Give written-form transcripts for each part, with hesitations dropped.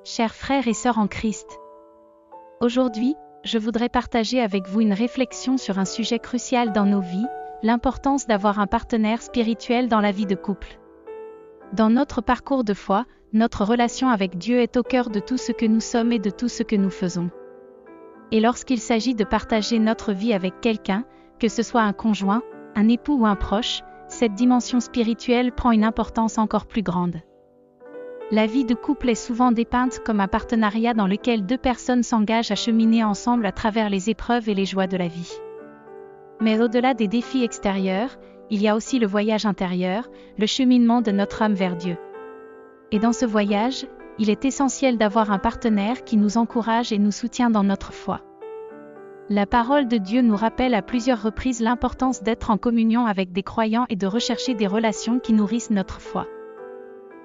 Chers frères et sœurs en Christ, aujourd'hui, je voudrais partager avec vous une réflexion sur un sujet crucial dans nos vies, l'importance d'avoir un partenaire spirituel dans la vie de couple. Dans notre parcours de foi, notre relation avec Dieu est au cœur de tout ce que nous sommes et de tout ce que nous faisons. Et lorsqu'il s'agit de partager notre vie avec quelqu'un, que ce soit un conjoint, un époux ou un proche, cette dimension spirituelle prend une importance encore plus grande. La vie de couple est souvent dépeinte comme un partenariat dans lequel deux personnes s'engagent à cheminer ensemble à travers les épreuves et les joies de la vie. Mais au-delà des défis extérieurs, il y a aussi le voyage intérieur, le cheminement de notre âme vers Dieu. Et dans ce voyage, il est essentiel d'avoir un partenaire qui nous encourage et nous soutient dans notre foi. La parole de Dieu nous rappelle à plusieurs reprises l'importance d'être en communion avec des croyants et de rechercher des relations qui nourrissent notre foi.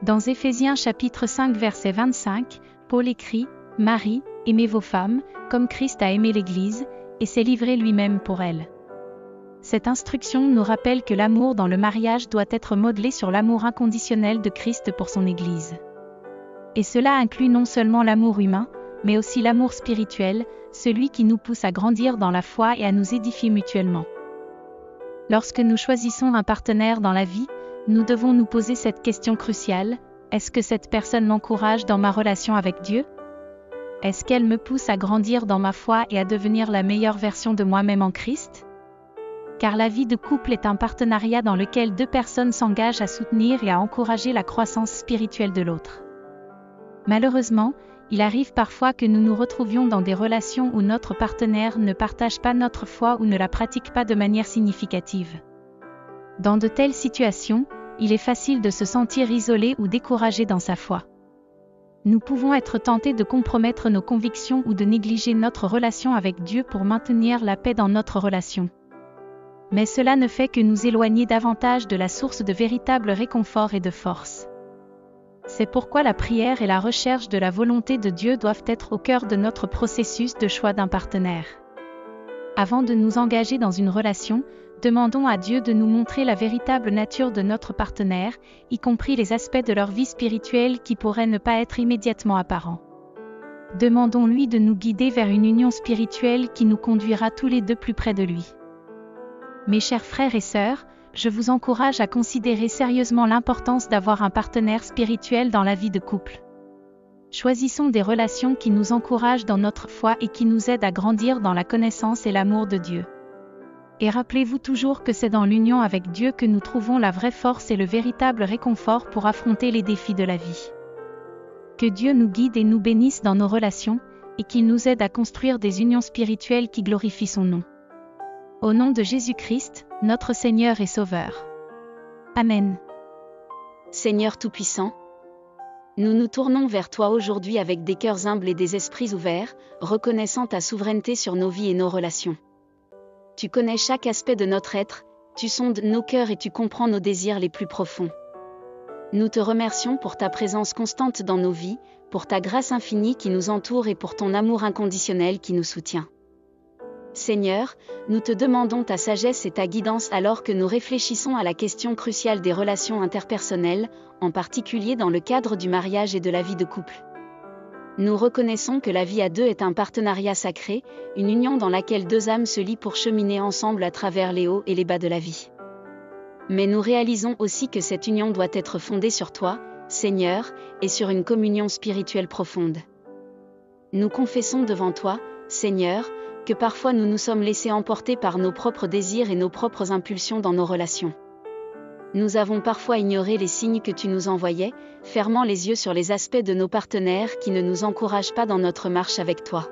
Dans Éphésiens chapitre 5 verset 25, Paul écrit « Marie, aimez vos femmes, comme Christ a aimé l'Église, et s'est livré lui-même pour elle ». Cette instruction nous rappelle que l'amour dans le mariage doit être modelé sur l'amour inconditionnel de Christ pour son Église. Et cela inclut non seulement l'amour humain, mais aussi l'amour spirituel, celui qui nous pousse à grandir dans la foi et à nous édifier mutuellement. Lorsque nous choisissons un partenaire dans la vie, nous devons nous poser cette question cruciale, est-ce que cette personne m'encourage dans ma relation avec Dieu? Est-ce qu'elle me pousse à grandir dans ma foi et à devenir la meilleure version de moi-même en Christ? Car la vie de couple est un partenariat dans lequel deux personnes s'engagent à soutenir et à encourager la croissance spirituelle de l'autre. Malheureusement, il arrive parfois que nous nous retrouvions dans des relations où notre partenaire ne partage pas notre foi ou ne la pratique pas de manière significative. Dans de telles situations, il est facile de se sentir isolé ou découragé dans sa foi. Nous pouvons être tentés de compromettre nos convictions ou de négliger notre relation avec Dieu pour maintenir la paix dans notre relation. Mais cela ne fait que nous éloigner davantage de la source de véritable réconfort et de force. C'est pourquoi la prière et la recherche de la volonté de Dieu doivent être au cœur de notre processus de choix d'un partenaire. Avant de nous engager dans une relation, demandons à Dieu de nous montrer la véritable nature de notre partenaire, y compris les aspects de leur vie spirituelle qui pourraient ne pas être immédiatement apparents. Demandons-lui de nous guider vers une union spirituelle qui nous conduira tous les deux plus près de lui. Mes chers frères et sœurs, je vous encourage à considérer sérieusement l'importance d'avoir un partenaire spirituel dans la vie de couple. Choisissons des relations qui nous encouragent dans notre foi et qui nous aident à grandir dans la connaissance et l'amour de Dieu. Et rappelez-vous toujours que c'est dans l'union avec Dieu que nous trouvons la vraie force et le véritable réconfort pour affronter les défis de la vie. Que Dieu nous guide et nous bénisse dans nos relations, et qu'il nous aide à construire des unions spirituelles qui glorifient son nom. Au nom de Jésus-Christ, notre Seigneur et Sauveur. Amen. Seigneur Tout-Puissant, nous nous tournons vers toi aujourd'hui avec des cœurs humbles et des esprits ouverts, reconnaissant ta souveraineté sur nos vies et nos relations. Tu connais chaque aspect de notre être, tu sondes nos cœurs et tu comprends nos désirs les plus profonds. Nous te remercions pour ta présence constante dans nos vies, pour ta grâce infinie qui nous entoure et pour ton amour inconditionnel qui nous soutient. Seigneur, nous te demandons ta sagesse et ta guidance alors que nous réfléchissons à la question cruciale des relations interpersonnelles, en particulier dans le cadre du mariage et de la vie de couple. Nous reconnaissons que la vie à deux est un partenariat sacré, une union dans laquelle deux âmes se lient pour cheminer ensemble à travers les hauts et les bas de la vie. Mais nous réalisons aussi que cette union doit être fondée sur toi, Seigneur, et sur une communion spirituelle profonde. Nous confessons devant toi, Seigneur, que parfois nous nous sommes laissés emporter par nos propres désirs et nos propres impulsions dans nos relations. Nous avons parfois ignoré les signes que tu nous envoyais, fermant les yeux sur les aspects de nos partenaires qui ne nous encouragent pas dans notre marche avec toi.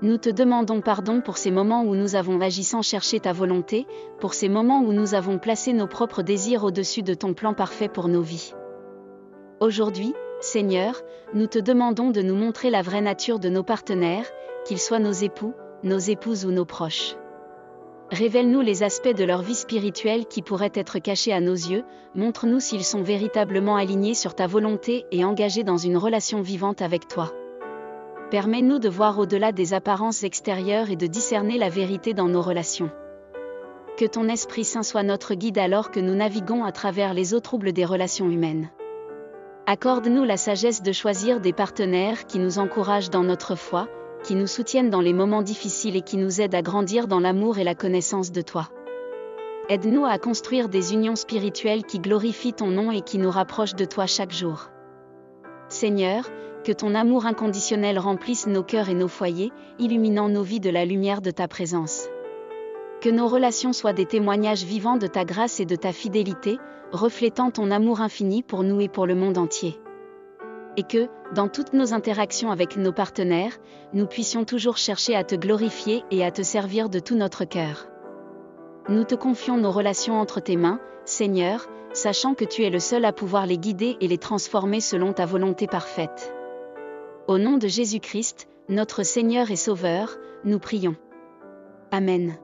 Nous te demandons pardon pour ces moments où nous avons agi sans chercher ta volonté, pour ces moments où nous avons placé nos propres désirs au-dessus de ton plan parfait pour nos vies. Aujourd'hui, Seigneur, nous te demandons de nous montrer la vraie nature de nos partenaires, qu'ils soient nos époux, nos épouses ou nos proches. Révèle-nous les aspects de leur vie spirituelle qui pourraient être cachés à nos yeux, montre-nous s'ils sont véritablement alignés sur ta volonté et engagés dans une relation vivante avec toi. Permets-nous de voir au-delà des apparences extérieures et de discerner la vérité dans nos relations. Que ton Esprit Saint soit notre guide alors que nous naviguons à travers les eaux troubles des relations humaines. Accorde-nous la sagesse de choisir des partenaires qui nous encouragent dans notre foi, qui nous soutiennent dans les moments difficiles et qui nous aident à grandir dans l'amour et la connaissance de toi. Aide-nous à construire des unions spirituelles qui glorifient ton nom et qui nous rapprochent de toi chaque jour. Seigneur, que ton amour inconditionnel remplisse nos cœurs et nos foyers, illuminant nos vies de la lumière de ta présence. Que nos relations soient des témoignages vivants de ta grâce et de ta fidélité, reflétant ton amour infini pour nous et pour le monde entier. Et que, dans toutes nos interactions avec nos partenaires, nous puissions toujours chercher à te glorifier et à te servir de tout notre cœur. Nous te confions nos relations entre tes mains, Seigneur, sachant que tu es le seul à pouvoir les guider et les transformer selon ta volonté parfaite. Au nom de Jésus-Christ, notre Seigneur et Sauveur, nous prions. Amen.